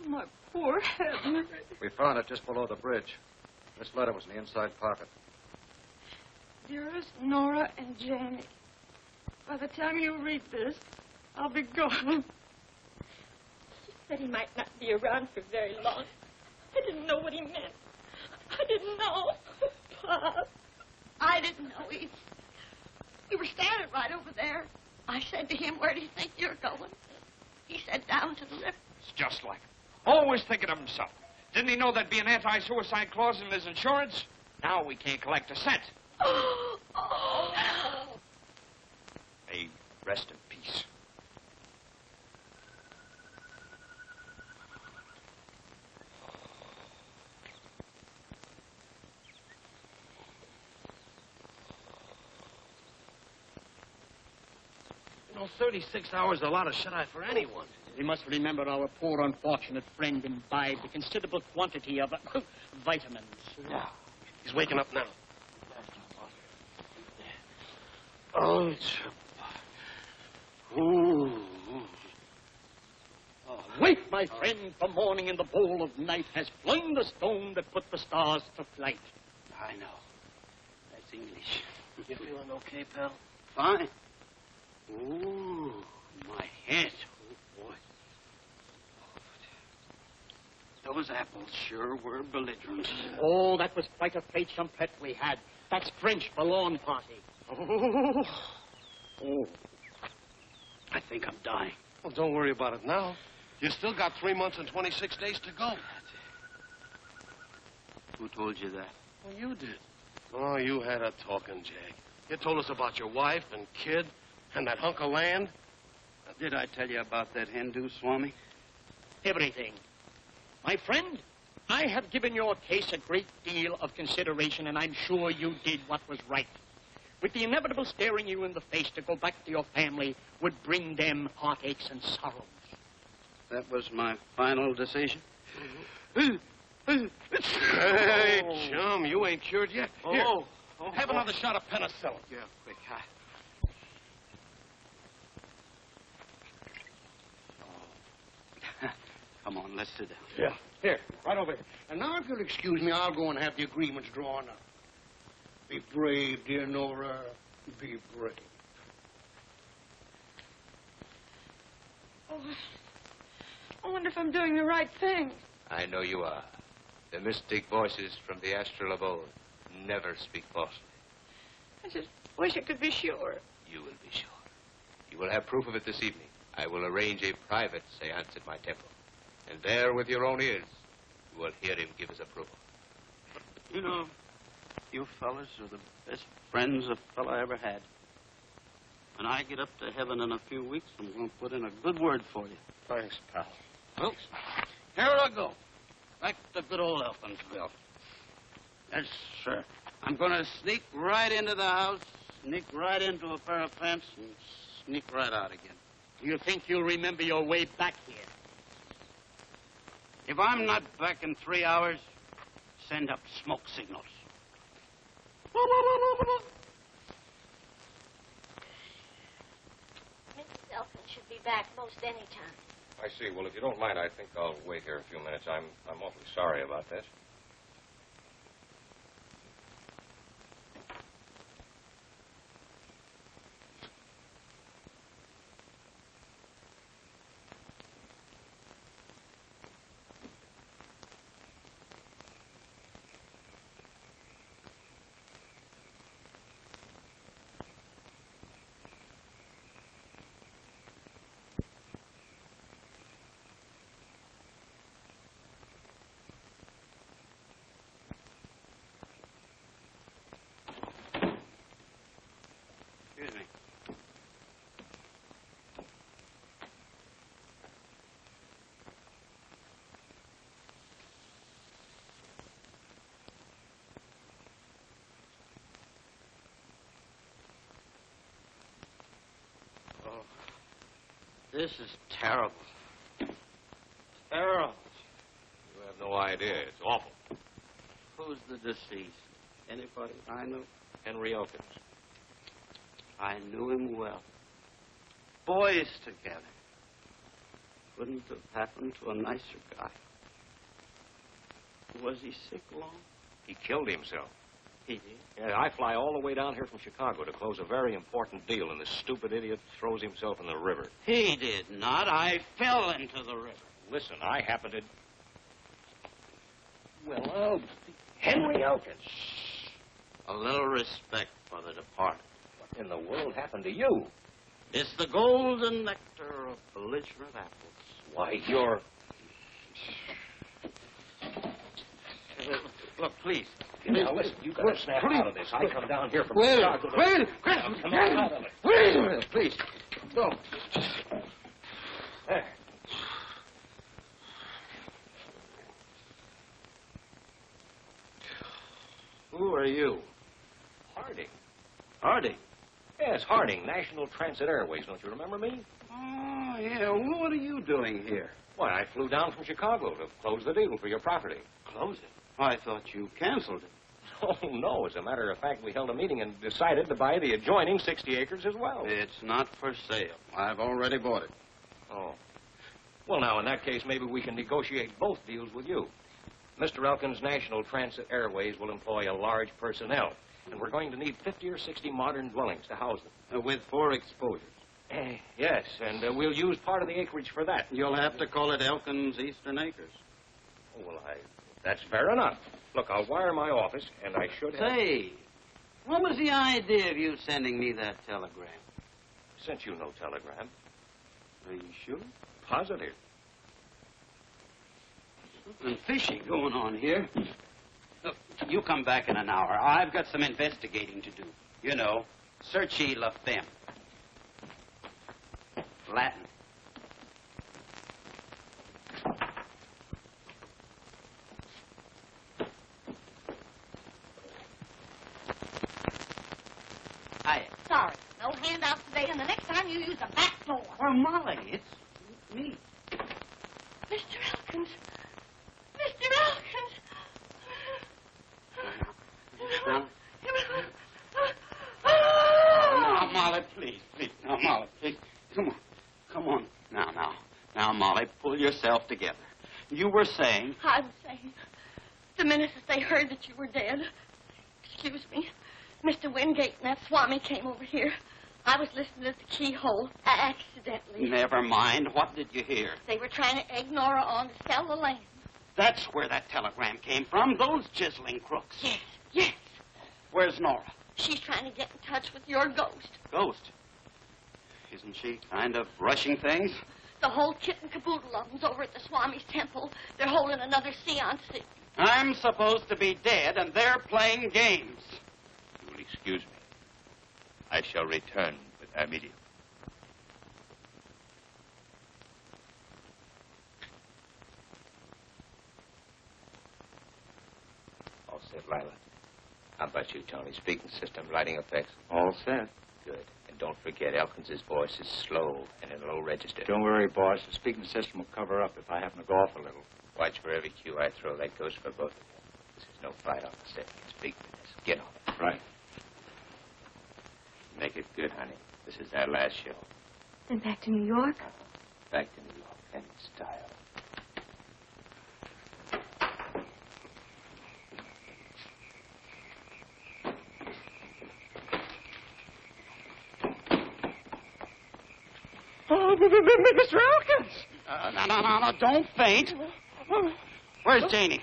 My poor Henry. We found it just below the bridge. This letter was in the inside pocket. Dearest Nora and Janie, by the time you read this, I'll be gone. said he might not be around for very long. I didn't know what he meant. I didn't know. Pop. I didn't know. We were standing right over there. I said to him, where do you think you're going? He said, down to the river. It's just like him. Always thinking of himself. Didn't he know there'd be an anti-suicide clause in his insurance? Now we can't collect a cent. Oh. May rest in peace. You know, 36 hours is a lot of shut-eye for anyone. We must remember our poor unfortunate friend imbibed a considerable quantity of vitamins. Yeah. He's waking up now. Oh, ooh. Wake, my friend, for morning in the bowl of night has flung the stone that put the stars to flight. I know. That's English. You feeling okay, pal? Fine. Ooh, my head. Oh, boy. Those apples sure were belligerent. Oh, that was quite a fête pet we had. That's French for lawn party. Oh. I think I'm dying. Well, don't worry about it now. You still got 3 months and 26 days to go. Who told you that? Well, you did. Oh, you had a talking, Jag. You told us about your wife and kid and that hunk of land. Did I tell you about that Hindu Swami? Everything. My friend, I have given your case a great deal of consideration, and I'm sure you did what was right. With the inevitable staring you in the face to go back to your family would bring them heartaches and sorrows. That was my final decision? Hey, chum, you ain't cured yet. Here, have another shot of penicillin. Yeah, quick. Come on, let's sit down. Yeah. Here, right over here. And now, if you'll excuse me, I'll go and have the agreements drawn up. Be brave, dear Nora. Be brave. Oh, I wonder if I'm doing the right thing. I know you are. The mystic voices from the astral abode never speak falsely. I just wish I could be sure. You will be sure. You will have proof of it this evening. I will arrange a private seance at my temple. And there, with your own ears, you will hear him give his approval. You know, you fellas are the best friends a fella ever had. When I get up to heaven in a few weeks, I'm going to put in a good word for you. Thanks, pal. Well, here I go. Back to good old Elkinsville. Yes, sir. I'm going to sneak right into the house, sneak right into a pair of pants, and sneak right out again. Do you think you'll remember your way back here? If I'm not back in 3 hours, send up smoke signals. Mrs. Elkin should be back most any time. I see. Well, if you don't mind, I think I'll wait here a few minutes. I'm awfully sorry about this. Excuse me. Oh, this is terrible. Terrible. You have no idea. It's awful. Who's the deceased? Anybody I know? Henry Elkins. I knew him well. Boys together. Couldn't have happened to a nicer guy. Was he sick long? He killed himself. He did? Yeah, I fly all the way down here from Chicago to close a very important deal, and this stupid idiot throws himself in the river. He did not. I fell into the river. Listen, I happen to... Well, Henry Elkins. a little respect for the departed. What in the world happened to you? It's the golden nectar of belligerent apples. Why, you're... Look, please. Now, listen, you got to snap out of this. I come down here from Wait, Chicago. wait, Come on out of it. wait a minute, please. Go. There. Who are you? Harding. Harding. Yes, Harding, National Transit Airways. Don't you remember me? Oh, yeah. Well, what are you doing here? Why, I flew down from Chicago to close the deal for your property. Close it? I thought you canceled it. Oh, no. As a matter of fact, we held a meeting and decided to buy the adjoining 60 acres as well. It's not for sale. I've already bought it. Oh. Well, now, in that case, maybe we can negotiate both deals with you. Mr. Elkins' National Transit Airways will employ a large personnel, and we're going to need 50 or 60 modern dwellings to house them. With 4 exposures. Yes, and we'll use part of the acreage for that. You'll have to call it Elkins Eastern Acres. Oh, well, that's fair enough. Look, I'll wire my office, and I should have... Say, what was the idea of you sending me that telegram? Sent you no telegram. Are you sure? Positive. Something fishy going on here. Look, you come back in an hour. I've got some investigating to do. You know, searchy la femme. Latin. Hiya. Sorry. No handouts today, and the next time you use the back door. Well, Molly, it's me. Mr. Elkins. Mr. Elkins. Now, Molly, please. Now, Molly, please. Come on. Now, Molly, pull yourself together. You were saying... I was saying, the minute that they heard that you were dead, excuse me, Mr. Wingate and that Swami came over here. I was listening at the keyhole, accidentally. Never mind. What did you hear? They were trying to egg Nora on to sell the land. That's where that telegram came from. Those chiseling crooks. Yes. Where's Nora? She's trying to get in touch with your ghost. Ghost? Isn't she kind of rushing things? The whole kit and caboodle of them's over at the Swami's temple. They're holding another seance. I'm supposed to be dead, and they're playing games. You will excuse me. I shall return with immediate. All set, Lila. How about you, Tony? Speaking system, lighting effects? All set. Good. And don't forget, Elkins' voice is slow and in low register. Don't worry, boss. The speaking system will cover up if I happen to go off a little. Watch for every cue I throw. That goes for both of you. This is no fight on the set. It's big business. Get on it. Right. Make it good, honey. This is our last show. Then back to New York? Back to New York and in style. Oh, Mr. Elkins! No, don't faint. Where's Janie?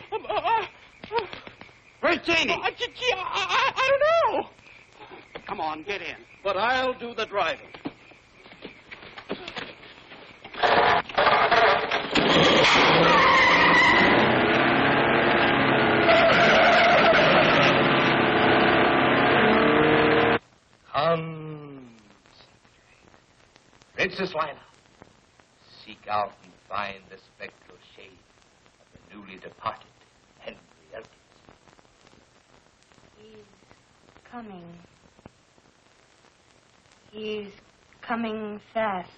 Where's Janie? I don't know. Come on, get in. But I'll do the driving. Princess Lila, seek out and find the spectral shade of the newly departed Henry Elkins. He's coming. He's coming fast.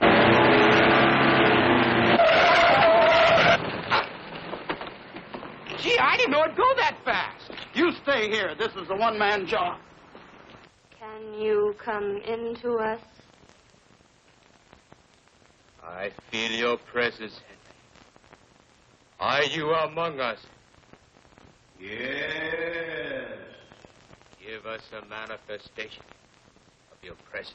Gee, I didn't know it'd go that fast. You stay here. This is a one-man job. Can you come into us? I feel your presence, Henry. Are you among us? Yes. Give us a manifestation of your presence.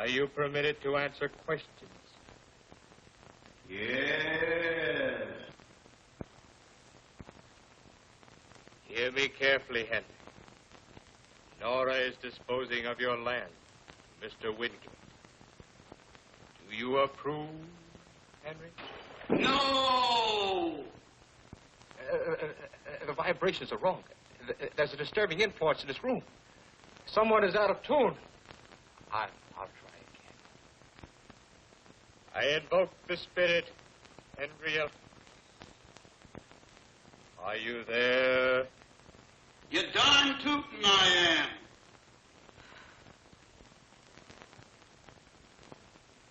Are you permitted to answer questions? Yes. Hear me carefully, Henry. Nora is disposing of your land, Mr. Wingate. Do you approve, Henry? No! The vibrations are wrong. There's a disturbing influence in this room. Someone is out of tune. I'll try again. I invoke the spirit, Henry Elton. Are you there? You darn tootin' I am.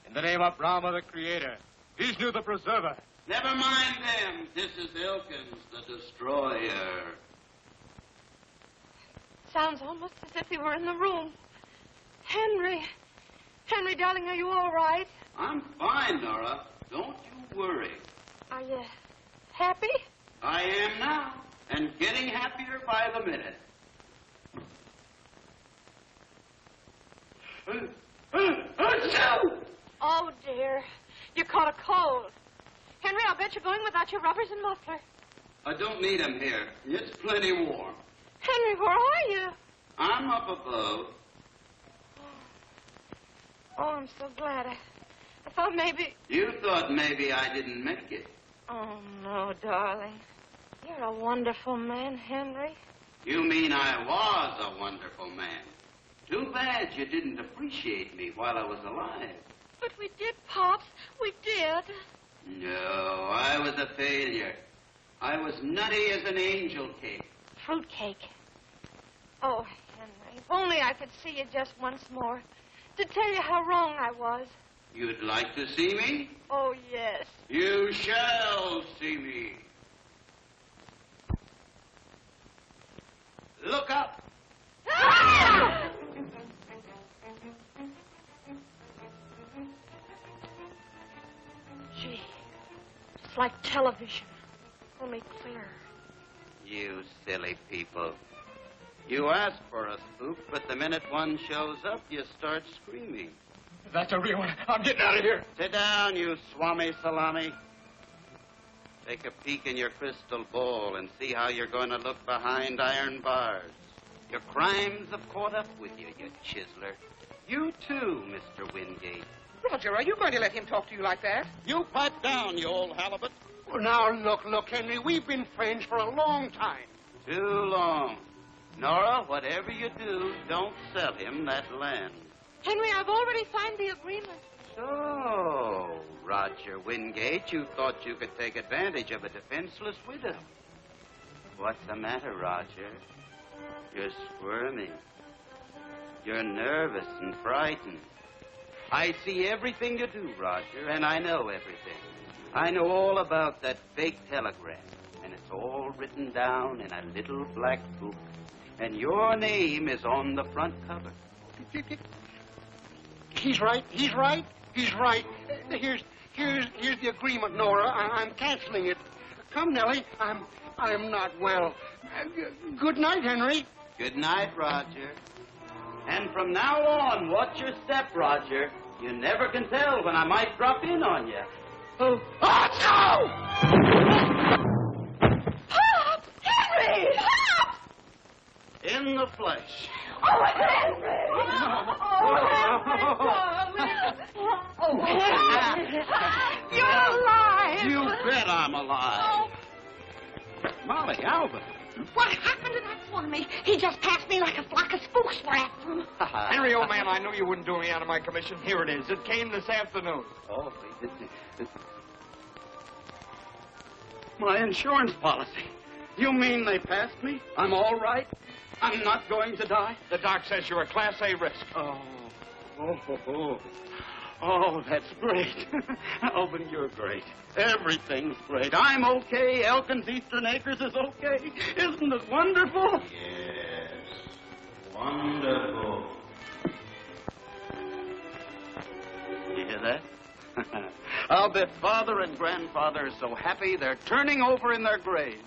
In the name of Brahma, the Creator, Vishnu, the Preserver. Never mind them. This is Elkins, the destroyer. Sounds almost as if he were in the room. Henry. Henry, darling, are you all right? I'm fine, Nora. Don't you worry. Are you happy? I am now, and getting happier by the minute. Oh, dear. You caught a cold. Henry, I'll bet you're going without your rubbers and muffler. I don't need 'em here. It's plenty warm. Henry, where are you? I'm up above. Oh, I'm so glad. I thought maybe... You thought maybe I didn't make it. Oh, no, darling. You're a wonderful man, Henry. You mean I was a wonderful man. Too bad you didn't appreciate me while I was alive. But we did, Pops. We did. No, I was a failure. I was nutty as an angel cake. Fruitcake. Oh, Henry, if only I could see you just once more to tell you how wrong I was. You'd like to see me? Oh, yes. You shall see me. Look up. Ah! Gee, just like television, only clearer. You silly people. You ask for a spook, but the minute one shows up, you start screaming. That's a real one. I'm getting out of here. Sit down, you swami salami. Take a peek in your crystal ball and see how you're going to look behind iron bars. Your crimes have caught up with you, you chiseler. You too, Mr. Wingate. Roger, are you going to let him talk to you like that? You pipe down, you old halibut. Oh, now, look, Henry, we've been friends for a long time. Too long. Nora, whatever you do, don't sell him that land. Henry, I've already signed the agreement. So, Roger Wingate, you thought you could take advantage of a defenseless widow. What's the matter, Roger? You're squirming. You're nervous and frightened. I see everything you do, Roger, and I know everything. I know all about that fake telegram, and it's all written down in a little black book. And your name is on the front cover. He's right. Here's the agreement, Nora. I'm canceling it. Come, Nellie. I'm not well. Good night, Henry. Good night, Roger. And from now on, watch your step, Roger. You never can tell when I might drop in on you. Oh, no! Pop! Henry! Pop! In the flesh. Oh, Henry! Oh, Henry! You're alive! You bet I'm alive. Molly, Alvin. What happened to that swami? He just passed me like a flock of spooks were after him. Henry, old man, I knew you wouldn't do me out of my commission. Here it is. It came this afternoon. Oh, my insurance policy. You mean they passed me? I'm all right? I'm not going to die? The doc says you're a Class A risk. Oh, that's great. Alvin, you're great. Everything's great. I'm okay. Elkins Eastern Acres is okay. Isn't it wonderful? Yes. Wonderful. You hear that? I'll bet Father and Grandfather are so happy they're turning over in their graves.